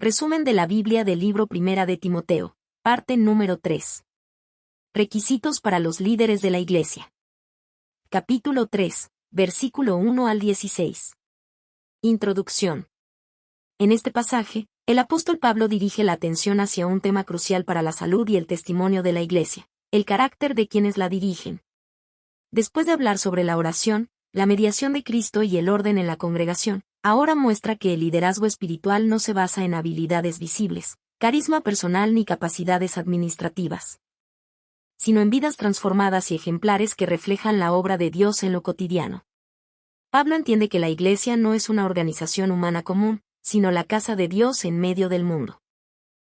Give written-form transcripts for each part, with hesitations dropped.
Resumen de la Biblia del libro Primera de Timoteo, parte número 3. Requisitos para los líderes de la Iglesia. Capítulo 3, versículo 1 al 16. Introducción. En este pasaje, el apóstol Pablo dirige la atención hacia un tema crucial para la salud y el testimonio de la Iglesia, el carácter de quienes la dirigen. Después de hablar sobre la oración, la mediación de Cristo y el orden en la congregación, ahora muestra que el liderazgo espiritual no se basa en habilidades visibles, carisma personal ni capacidades administrativas, sino en vidas transformadas y ejemplares que reflejan la obra de Dios en lo cotidiano. Pablo entiende que la Iglesia no es una organización humana común, sino la casa de Dios en medio del mundo.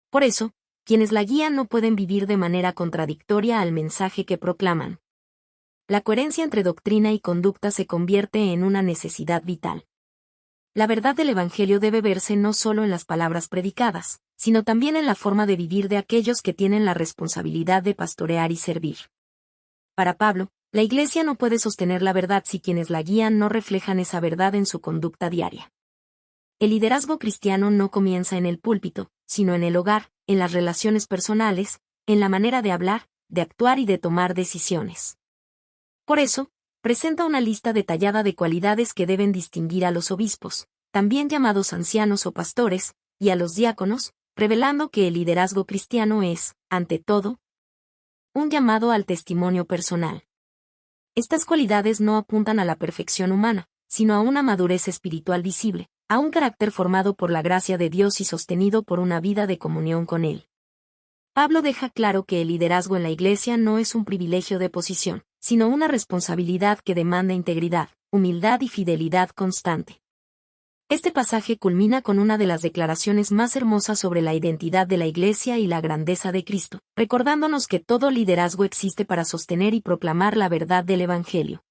Por eso, quienes la guían no pueden vivir de manera contradictoria al mensaje que proclaman. La coherencia entre doctrina y conducta se convierte en una necesidad vital. La verdad del Evangelio debe verse no solo en las palabras predicadas, sino también en la forma de vivir de aquellos que tienen la responsabilidad de pastorear y servir. Para Pablo, la Iglesia no puede sostener la verdad si quienes la guían no reflejan esa verdad en su conducta diaria. El liderazgo cristiano no comienza en el púlpito, sino en el hogar, en las relaciones personales, en la manera de hablar, de actuar y de tomar decisiones. Por eso, presenta una lista detallada de cualidades que deben distinguir a los obispos, también llamados ancianos o pastores, y a los diáconos, revelando que el liderazgo cristiano es, ante todo, un llamado al testimonio personal. Estas cualidades no apuntan a la perfección humana, sino a una madurez espiritual visible, a un carácter formado por la gracia de Dios y sostenido por una vida de comunión con Él. Pablo deja claro que el liderazgo en la Iglesia no es un privilegio de posición, sino una responsabilidad que demanda integridad, humildad y fidelidad constante. Este pasaje culmina con una de las declaraciones más hermosas sobre la identidad de la Iglesia y la grandeza de Cristo, recordándonos que todo liderazgo existe para sostener y proclamar la verdad del Evangelio.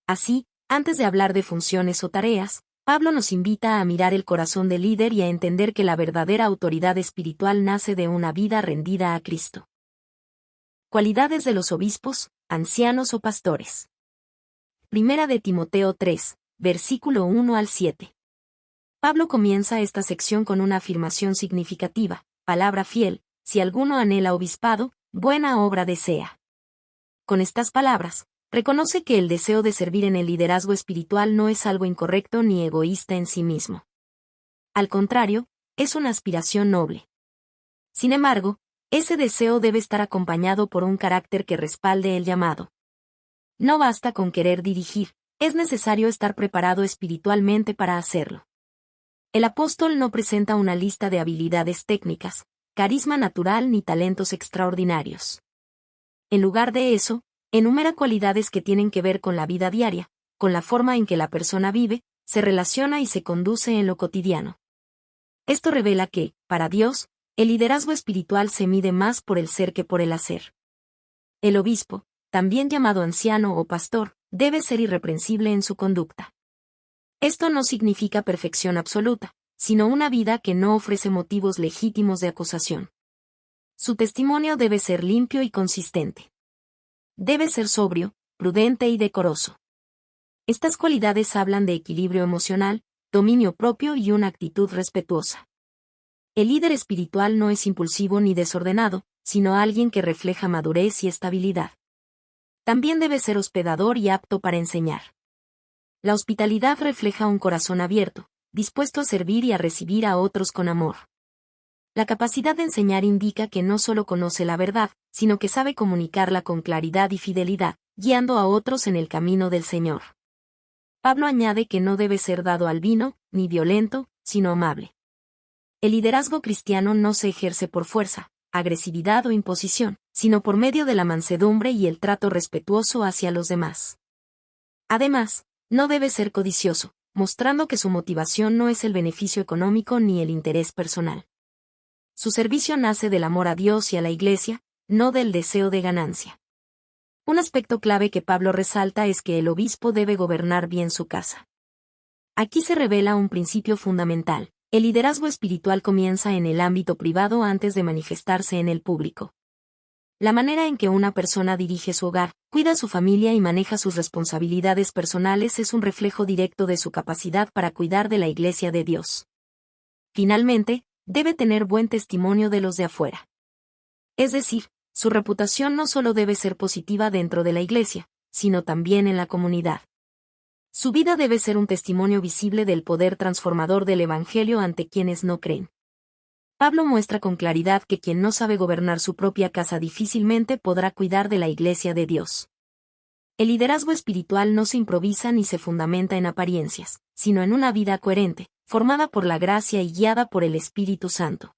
Así, antes de hablar de funciones o tareas, Pablo nos invita a mirar el corazón del líder y a entender que la verdadera autoridad espiritual nace de una vida rendida a Cristo. Cualidades de los obispos, ancianos o pastores. Primera de Timoteo 3, versículo 1 al 7. Pablo comienza esta sección con una afirmación significativa: palabra fiel, si alguno anhela obispado, buena obra desea. Con estas palabras, reconoce que el deseo de servir en el liderazgo espiritual no es algo incorrecto ni egoísta en sí mismo. Al contrario, es una aspiración noble. Sin embargo, ese deseo debe estar acompañado por un carácter que respalde el llamado. No basta con querer dirigir, es necesario estar preparado espiritualmente para hacerlo. El apóstol no presenta una lista de habilidades técnicas, carisma natural ni talentos extraordinarios. En lugar de eso, enumera cualidades que tienen que ver con la vida diaria, con la forma en que la persona vive, se relaciona y se conduce en lo cotidiano. Esto revela que, para Dios, el liderazgo espiritual se mide más por el ser que por el hacer. El obispo, también llamado anciano o pastor, debe ser irreprensible en su conducta. Esto no significa perfección absoluta, sino una vida que no ofrece motivos legítimos de acusación. Su testimonio debe ser limpio y consistente. Debe ser sobrio, prudente y decoroso. Estas cualidades hablan de equilibrio emocional, dominio propio y una actitud respetuosa. El líder espiritual no es impulsivo ni desordenado, sino alguien que refleja madurez y estabilidad. También debe ser hospedador y apto para enseñar. La hospitalidad refleja un corazón abierto, dispuesto a servir y a recibir a otros con amor. La capacidad de enseñar indica que no solo conoce la verdad, sino que sabe comunicarla con claridad y fidelidad, guiando a otros en el camino del Señor. Pablo añade que no debe ser dado al vino, ni violento, sino amable. El liderazgo cristiano no se ejerce por fuerza, agresividad o imposición, sino por medio de la mansedumbre y el trato respetuoso hacia los demás. Además, no debe ser codicioso, mostrando que su motivación no es el beneficio económico ni el interés personal. Su servicio nace del amor a Dios y a la Iglesia, no del deseo de ganancia. Un aspecto clave que Pablo resalta es que el obispo debe gobernar bien su casa. Aquí se revela un principio fundamental: el liderazgo espiritual comienza en el ámbito privado antes de manifestarse en el público. La manera en que una persona dirige su hogar, cuida a su familia y maneja sus responsabilidades personales es un reflejo directo de su capacidad para cuidar de la Iglesia de Dios. Finalmente, debe tener buen testimonio de los de afuera. Es decir, su reputación no solo debe ser positiva dentro de la iglesia, sino también en la comunidad. Su vida debe ser un testimonio visible del poder transformador del Evangelio ante quienes no creen. Pablo muestra con claridad que quien no sabe gobernar su propia casa difícilmente podrá cuidar de la iglesia de Dios. El liderazgo espiritual no se improvisa ni se fundamenta en apariencias, sino en una vida coherente, formada por la gracia y guiada por el Espíritu Santo.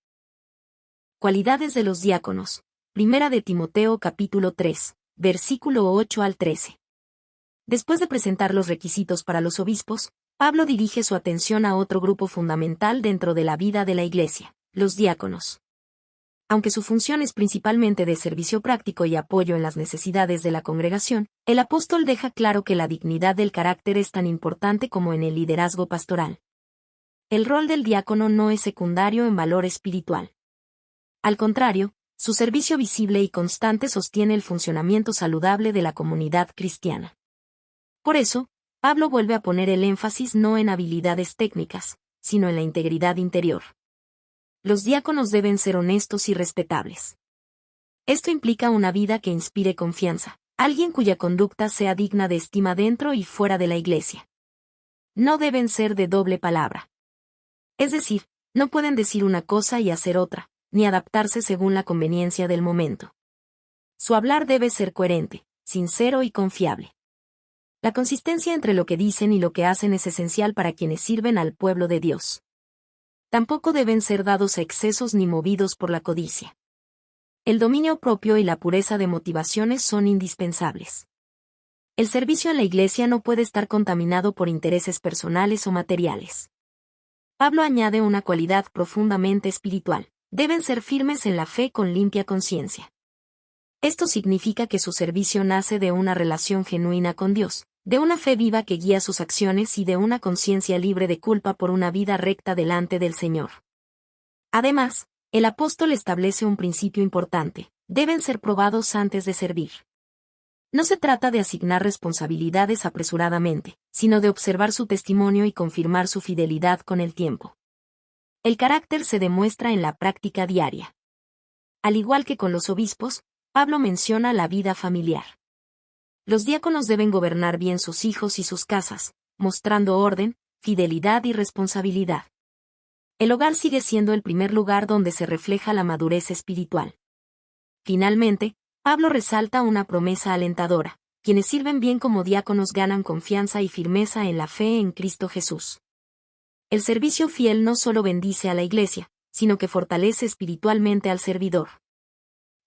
Cualidades de los diáconos. Primera de Timoteo capítulo 3, versículo 8 al 13. Después de presentar los requisitos para los obispos, Pablo dirige su atención a otro grupo fundamental dentro de la vida de la iglesia, los diáconos. Aunque su función es principalmente de servicio práctico y apoyo en las necesidades de la congregación, el apóstol deja claro que la dignidad del carácter es tan importante como en el liderazgo pastoral. El rol del diácono no es secundario en valor espiritual. Al contrario, su servicio visible y constante sostiene el funcionamiento saludable de la comunidad cristiana. Por eso, Pablo vuelve a poner el énfasis no en habilidades técnicas, sino en la integridad interior. Los diáconos deben ser honestos y respetables. Esto implica una vida que inspire confianza, alguien cuya conducta sea digna de estima dentro y fuera de la iglesia. No deben ser de doble palabra. Es decir, no pueden decir una cosa y hacer otra, ni adaptarse según la conveniencia del momento. Su hablar debe ser coherente, sincero y confiable. La consistencia entre lo que dicen y lo que hacen es esencial para quienes sirven al pueblo de Dios. Tampoco deben ser dados a excesos ni movidos por la codicia. El dominio propio y la pureza de motivaciones son indispensables. El servicio en la iglesia no puede estar contaminado por intereses personales o materiales. Pablo añade una cualidad profundamente espiritual. Deben ser firmes en la fe con limpia conciencia. Esto significa que su servicio nace de una relación genuina con Dios, de una fe viva que guía sus acciones y de una conciencia libre de culpa por una vida recta delante del Señor. Además, el apóstol establece un principio importante: deben ser probados antes de servir. No se trata de asignar responsabilidades apresuradamente, sino de observar su testimonio y confirmar su fidelidad con el tiempo. El carácter se demuestra en la práctica diaria. Al igual que con los obispos, Pablo menciona la vida familiar. Los diáconos deben gobernar bien sus hijos y sus casas, mostrando orden, fidelidad y responsabilidad. El hogar sigue siendo el primer lugar donde se refleja la madurez espiritual. Finalmente, Pablo resalta una promesa alentadora: quienes sirven bien como diáconos ganan confianza y firmeza en la fe en Cristo Jesús. El servicio fiel no solo bendice a la iglesia, sino que fortalece espiritualmente al servidor.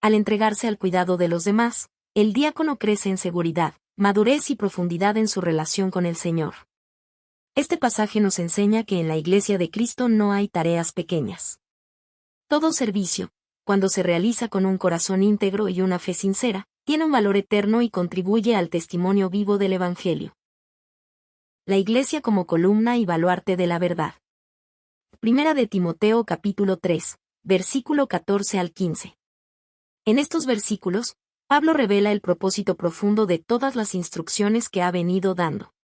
Al entregarse al cuidado de los demás, el diácono crece en seguridad, madurez y profundidad en su relación con el Señor. Este pasaje nos enseña que en la iglesia de Cristo no hay tareas pequeñas. Todo servicio, cuando se realiza con un corazón íntegro y una fe sincera, tiene un valor eterno y contribuye al testimonio vivo del Evangelio. La iglesia como columna y baluarte de la verdad. Primera de Timoteo capítulo 3, versículo 14 al 15. En estos versículos, Pablo revela el propósito profundo de todas las instrucciones que ha venido dando.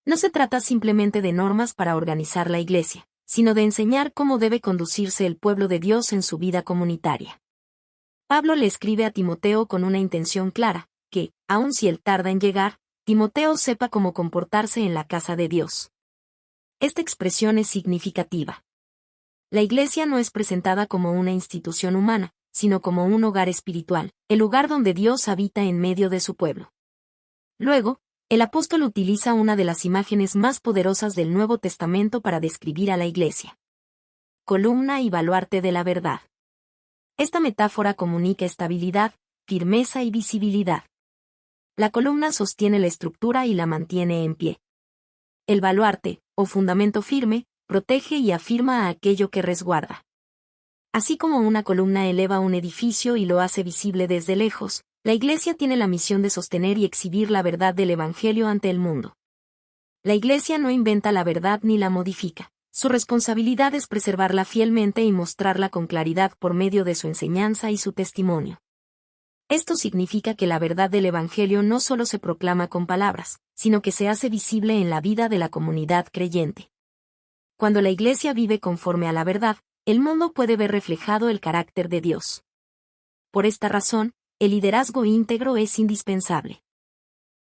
No se trata simplemente de normas para organizar la iglesia, sino de enseñar cómo debe conducirse el pueblo de Dios en su vida comunitaria. Pablo le escribe a Timoteo con una intención clara: que, aun si él tarda en llegar, Timoteo sepa cómo comportarse en la casa de Dios. Esta expresión es significativa. La iglesia no es presentada como una institución humana, sino como un hogar espiritual, el lugar donde Dios habita en medio de su pueblo. Luego, el apóstol utiliza una de las imágenes más poderosas del Nuevo Testamento para describir a la iglesia: columna y baluarte de la verdad. Esta metáfora comunica estabilidad, firmeza y visibilidad. La columna sostiene la estructura y la mantiene en pie. El baluarte, o fundamento firme, protege y afirma a aquello que resguarda. Así como una columna eleva un edificio y lo hace visible desde lejos, la iglesia tiene la misión de sostener y exhibir la verdad del Evangelio ante el mundo. La iglesia no inventa la verdad ni la modifica. Su responsabilidad es preservarla fielmente y mostrarla con claridad por medio de su enseñanza y su testimonio. Esto significa que la verdad del Evangelio no solo se proclama con palabras, sino que se hace visible en la vida de la comunidad creyente. Cuando la iglesia vive conforme a la verdad, el mundo puede ver reflejado el carácter de Dios. Por esta razón, el liderazgo íntegro es indispensable.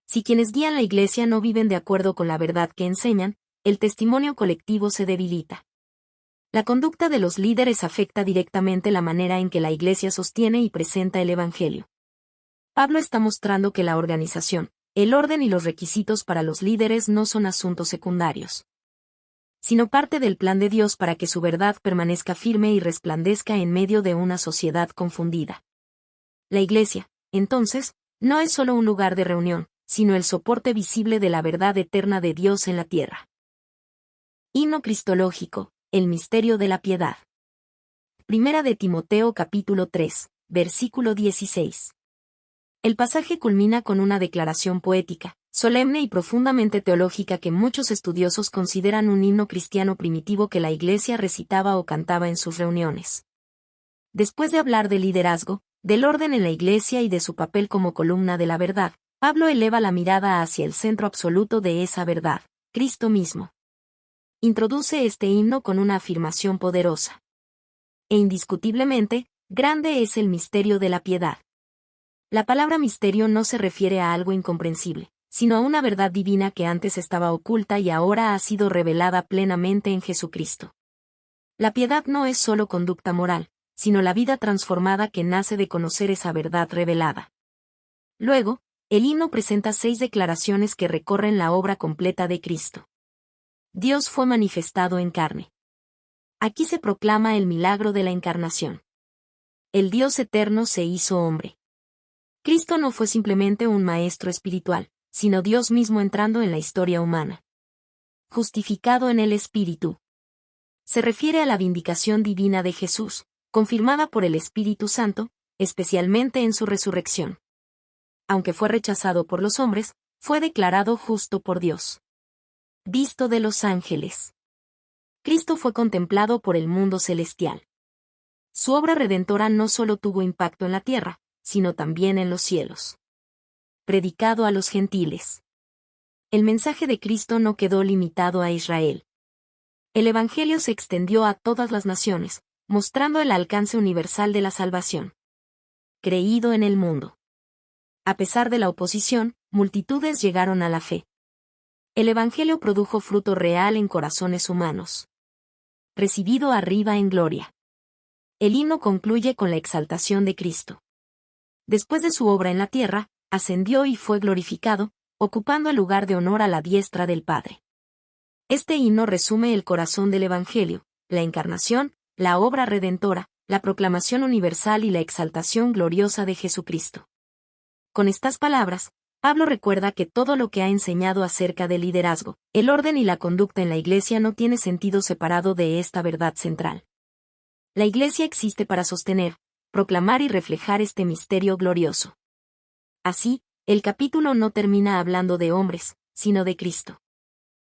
Si quienes guían la Iglesia no viven de acuerdo con la verdad que enseñan, el testimonio colectivo se debilita. La conducta de los líderes afecta directamente la manera en que la Iglesia sostiene y presenta el Evangelio. Pablo está mostrando que la organización, el orden y los requisitos para los líderes no son asuntos secundarios, sino parte del plan de Dios para que su verdad permanezca firme y resplandezca en medio de una sociedad confundida. La Iglesia, entonces, no es solo un lugar de reunión, sino el soporte visible de la verdad eterna de Dios en la tierra. Himno cristológico, el misterio de la piedad. Primera de Timoteo capítulo 3, versículo 16. El pasaje culmina con una declaración poética, solemne y profundamente teológica que muchos estudiosos consideran un himno cristiano primitivo que la Iglesia recitaba o cantaba en sus reuniones. Después de hablar del liderazgo, del orden en la Iglesia y de su papel como columna de la verdad, Pablo eleva la mirada hacia el centro absoluto de esa verdad, Cristo mismo. Introduce este himno con una afirmación poderosa. E indiscutiblemente, grande es el misterio de la piedad. La palabra misterio no se refiere a algo incomprensible, sino a una verdad divina que antes estaba oculta y ahora ha sido revelada plenamente en Jesucristo. La piedad no es solo conducta moral, sino la vida transformada que nace de conocer esa verdad revelada. Luego, el himno presenta 6 declaraciones que recorren la obra completa de Cristo. Dios fue manifestado en carne. Aquí se proclama el milagro de la encarnación. El Dios eterno se hizo hombre. Cristo no fue simplemente un maestro espiritual, sino Dios mismo entrando en la historia humana. Justificado en el Espíritu. Se refiere a la vindicación divina de Jesús, confirmada por el Espíritu Santo, especialmente en su resurrección. Aunque fue rechazado por los hombres, fue declarado justo por Dios. Visto de los ángeles. Cristo fue contemplado por el mundo celestial. Su obra redentora no solo tuvo impacto en la tierra, sino también en los cielos. Predicado a los gentiles. El mensaje de Cristo no quedó limitado a Israel. El Evangelio se extendió a todas las naciones, mostrando el alcance universal de la salvación. Creído en el mundo. A pesar de la oposición, multitudes llegaron a la fe. El Evangelio produjo fruto real en corazones humanos. Recibido arriba en gloria. El himno concluye con la exaltación de Cristo. Después de su obra en la tierra, ascendió y fue glorificado, ocupando el lugar de honor a la diestra del Padre. Este himno resume el corazón del Evangelio, la encarnación, la obra redentora, la proclamación universal y la exaltación gloriosa de Jesucristo. Con estas palabras, Pablo recuerda que todo lo que ha enseñado acerca del liderazgo, el orden y la conducta en la Iglesia no tiene sentido separado de esta verdad central. La Iglesia existe para sostener, proclamar y reflejar este misterio glorioso. Así, el capítulo no termina hablando de hombres, sino de Cristo.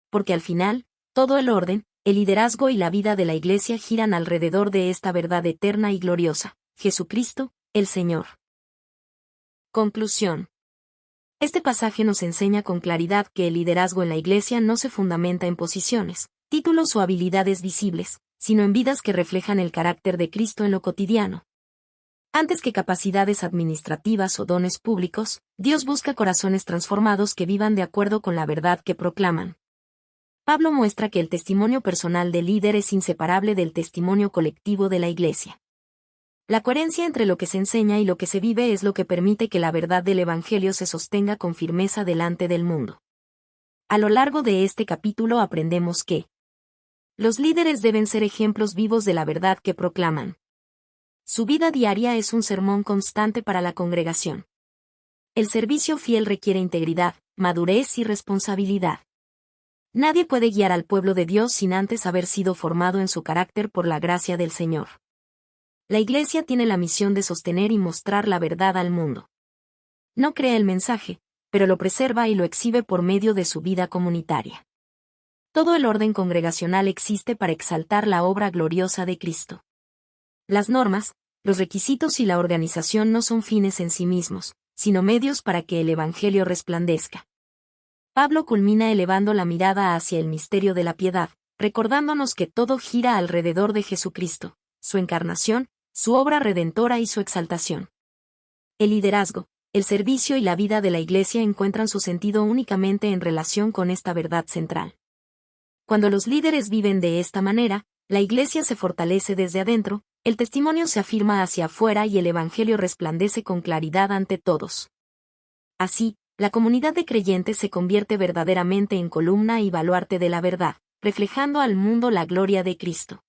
Porque al final, todo el orden, el liderazgo y la vida de la Iglesia giran alrededor de esta verdad eterna y gloriosa, Jesucristo, el Señor. Conclusión. Este pasaje nos enseña con claridad que el liderazgo en la Iglesia no se fundamenta en posiciones, títulos o habilidades visibles, sino en vidas que reflejan el carácter de Cristo en lo cotidiano. Antes que capacidades administrativas o dones públicos, Dios busca corazones transformados que vivan de acuerdo con la verdad que proclaman. Pablo muestra que el testimonio personal del líder es inseparable del testimonio colectivo de la Iglesia. La coherencia entre lo que se enseña y lo que se vive es lo que permite que la verdad del Evangelio se sostenga con firmeza delante del mundo. A lo largo de este capítulo aprendemos que los líderes deben ser ejemplos vivos de la verdad que proclaman. Su vida diaria es un sermón constante para la congregación. El servicio fiel requiere integridad, madurez y responsabilidad. Nadie puede guiar al pueblo de Dios sin antes haber sido formado en su carácter por la gracia del Señor. La Iglesia tiene la misión de sostener y mostrar la verdad al mundo. No crea el mensaje, pero lo preserva y lo exhibe por medio de su vida comunitaria. Todo el orden congregacional existe para exaltar la obra gloriosa de Cristo. Las normas, los requisitos y la organización no son fines en sí mismos, sino medios para que el Evangelio resplandezca. Pablo culmina elevando la mirada hacia el misterio de la piedad, recordándonos que todo gira alrededor de Jesucristo, su encarnación, su obra redentora y su exaltación. El liderazgo, el servicio y la vida de la Iglesia encuentran su sentido únicamente en relación con esta verdad central. Cuando los líderes viven de esta manera, la Iglesia se fortalece desde adentro, el testimonio se afirma hacia afuera y el Evangelio resplandece con claridad ante todos. Así, la comunidad de creyentes se convierte verdaderamente en columna y baluarte de la verdad, reflejando al mundo la gloria de Cristo.